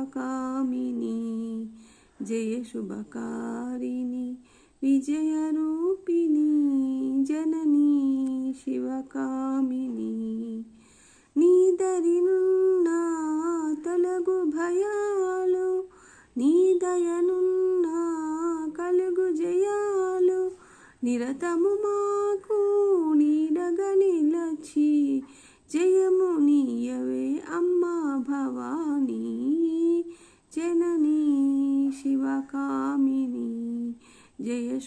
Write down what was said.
శుభకామిని జయ శుభకారిణి విజయరూపిణి జననీ శివకామిని నీ దరినున్న తొలగు భయాలు నీ దయనున్న కలుగు జయాలు నిరతము మాకు నీడగా నిలచి జయము నీయవే అమ్మా భవానీ జననీ శివకామిని జయ